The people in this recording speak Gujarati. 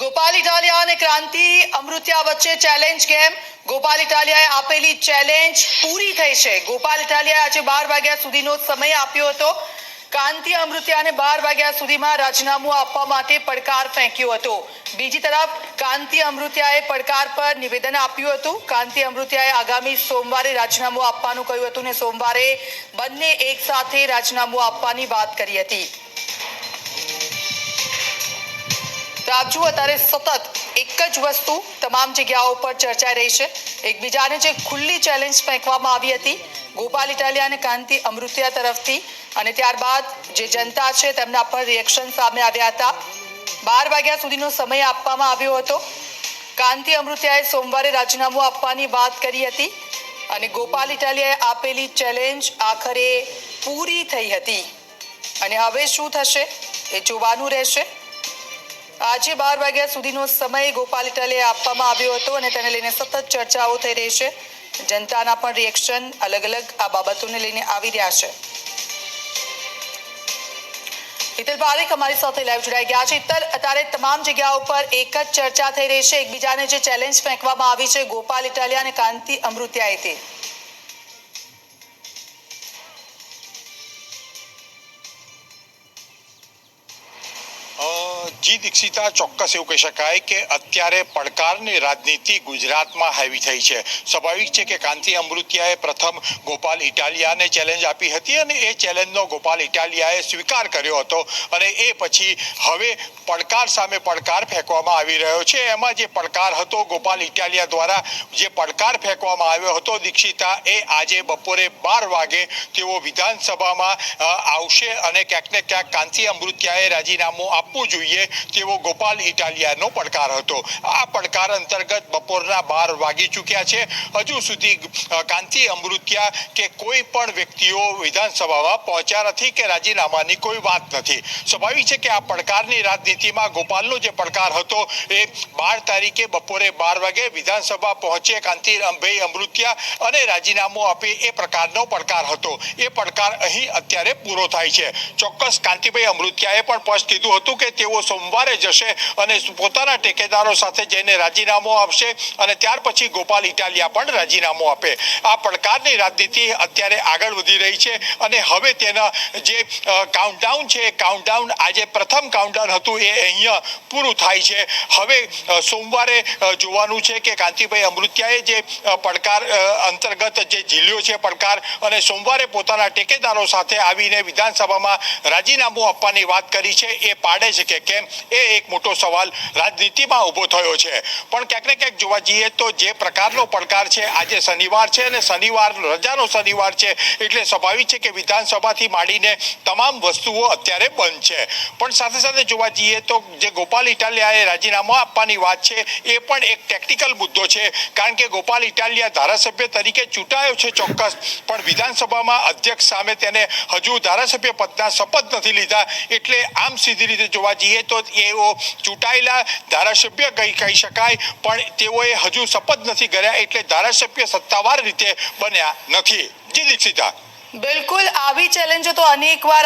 ગોપાલ ઇટાલિયા અને ક્રાંતિ અમૃતિયા વચ્ચે ચેલેન્જ ગેમ. ગોપાલ ઇટાલિયાએ આપેલી ચેલેન્જ પૂરી થઈ છે. ગોપાલ ઇટાલિયાએ આજે 12 વાગ્યા સુધીનો સમય આપ્યો હતો. ક્રાંતિ અમૃતિયાને 12 વાગ્યા સુધીમાં રાજીનામું આપવા માટે પડકાર ફેંક્યો હતો. બીજી તરફ ક્રાંતિ અમૃતિયાએ પડકાર પર નિવેદન આપ્યું હતું. ક્રાંતિ અમૃતિયાએ આગામી સોમવારે રાજીનામું આપવાનું કહ્યું હતું અને સોમવારે બંને એક સાથે રાજીનામું આપવાની વાત કરી હતી. રાજુ અત્યારે સતત એક જ વસ્તુ તમામ જગ્યાઓ પર ચર્ચાઈ રહી છે. એકબીજાને જે ખુલ્લી ચેલેન્જ ફેંકવામાં આવી હતી ગોપાલ ઇટાલિયા અને ક્રાંતિ અમૃતિયા તરફથી, અને ત્યારબાદ જે જનતા છે તેમના પર રિએક્શન સામે આવ્યા હતા. 12 વાગ્યા સુધીનો સમય આપવામાં આવ્યો હતો. ક્રાંતિ અમૃતિયાએ સોમવારે રાજીનામું આપવાની વાત કરી હતી અને ગોપાલ ઇટાલિયાએ આપેલી ચેલેન્જ આખરે પૂરી થઈ હતી. અને હવે શું થશે એ જોવાનું રહેશે. આજે 12 વાગ્યા સુધીનો સમય ગોપાલ ઇટાલિયાએ આપવામાં આવ્યો હતો અને તેને લઈને સતત ચર્ચાઓ થઈ રહી છે. જનતાના પણ રિએક્શન અલગ અલગ આ બાબતોને લઈને આવી રહ્યા છે. હિતલ પારેખ અમારી સાથે લાઈવ જોડાઈ ગયા છે. હિતલ, અત્યારે તમામ જગ્યાઓ પર એક જ ચર્ચા થઈ રહી છે. એકબીજાને જે ચેલેન્જ ફેંકવામાં આવી છે ગોપાલ ઇટાલિયા અને ક્રાંતિ અમૃતિયાએ તે જી દીક્ષિતા, ચોક્કસ એવું કહી શકાય કે અત્યારે પડકારની રાજનીતિ ગુજરાતમાં હાવી થઈ છે. સ્વાભાવિક છે કે ક્રાંતિ અમૃતિયાએ પ્રથમ ગોપાલ ઇટાલિયાને ચેલેન્જ આપી હતી અને એ ચેલેન્જનો ગોપાલ ઇટાલિયાએ સ્વીકાર કર્યો હતો અને એ પછી હવે પડકાર સામે પડકાર ફેંકવામાં આવી રહ્યો છે. એમાં જે પડકાર હતો ગોપાલ ઇટાલિયા દ્વારા જે પડકાર ફેંકવામાં આવ્યો હતો દીક્ષિતા, એ આજે બપોરે 12 વાગે તેઓ વિધાનસભામાં આવશે અને ક્યાંક ને ક્યાંક ક્રાંતિ અમૃતિયાએ રાજીનામું આપવું જોઈએ તેવો ગોપાલ ઇટાલિયાનો પડકાર હતો. આ પડકાર અંતર્ગત બપોરના 12 વાગી ચૂક્યા છે. હજુ સુધી ક્રાંતિ અમૃતિયા કે કોઈ પણ વ્યક્તિઓ વિધાનસભામાં પહોંચ્યા નથી કે રાજીનામાની કોઈ વાત નથી. સ્વાભાવિક છે કે આ પડકારની રાજનીતિમાં ગોપાલનો જે પડકાર હતો એ 12 તારીખે બપોરે 12 વાગે વિધાનસભા પહોંચે ક્રાંતિભાઈ અમૃતિયા અને રાજીનામું આપે એ પ્રકારનો પડકાર હતો. એ પડકાર અહીં અત્યારે પૂરો થાય છે. ચોક્કસ ક્રાંતિભાઈ અમૃતિયાએ પણ સ્પષ્ટ કીધું હતું કે તેઓ સોમવારે જશે અને પોતાના ટેકેદારો સાથે જઈને રાજીનામું આપશે અને ત્યાર પછી ગોપાલ ઇટાલિયા પણ રાજીનામું આપે. આ પડકારની રાજનીતિ અત્યારે આગળ વધી રહી છે અને હવે તેના જે કાઉન્ટડાઉન છે, કાઉન્ટડાઉન આજે પ્રથમ કાઉન્ટડાઉન હતું એ અહીંયા પૂરું થાય છે. હવે સોમવારે જોવાનું છે કે ક્રાંતિભાઈ અમૃતિયાએ જે પડકાર અંતર્ગત જે ઝીલ્યો છે પડકાર અને સોમવારે પોતાના ટેકેદારો સાથે આવીને વિધાનસભામાં રાજીનામું આપવાની વાત કરી છે એ પાડે છે કે કેમ, એ એક મોટો સવાલ રાજનીતિમાં ઊભો થયો છે. પણ ક્યાંક ને ક્યાંક જોવા જઈએ તો જે પ્રકારનો પડકાર છે, આજે શનિવાર છે અને શનિવાર રજાનો શનિવાર છે એટલે સ્વાભાવિક છે કે વિધાનસભાથી માંડીને તમામ વસ્તુઓ અત્યારે બંધ છે. પણ સાથે સાથે જોવા જઈએ તો જે ગોપાલ ઇટાલિયાએ રાજીનામું આપવાની વાત છે એ પણ એક ટેકનિકલ મુદ્દો છે, કારણ કે ગોપાલ ઇટાલિયા ધારાસભ્ય તરીકે ચૂંટાયો છે ચોક્કસ, પણ વિધાનસભામાં અધ્યક્ષ સામે તેને હજુ ધારાસભ્ય પદના શપથ નથી લીધા. એટલે આમ સીધી રીતે જોવા જઈએ તો એઓ ચૂંટાયેલા ધારાસભ્ય કહી શકાય, પણ તેઓએ હજુ શપથ નથી કર્યા એટલે ધારાસભ્ય સત્તાવાર રીતે બન્યા નથી. જી દીક્ષિતા. બિલકુલ, આવી ચેલેન્જો તો અનેક વાર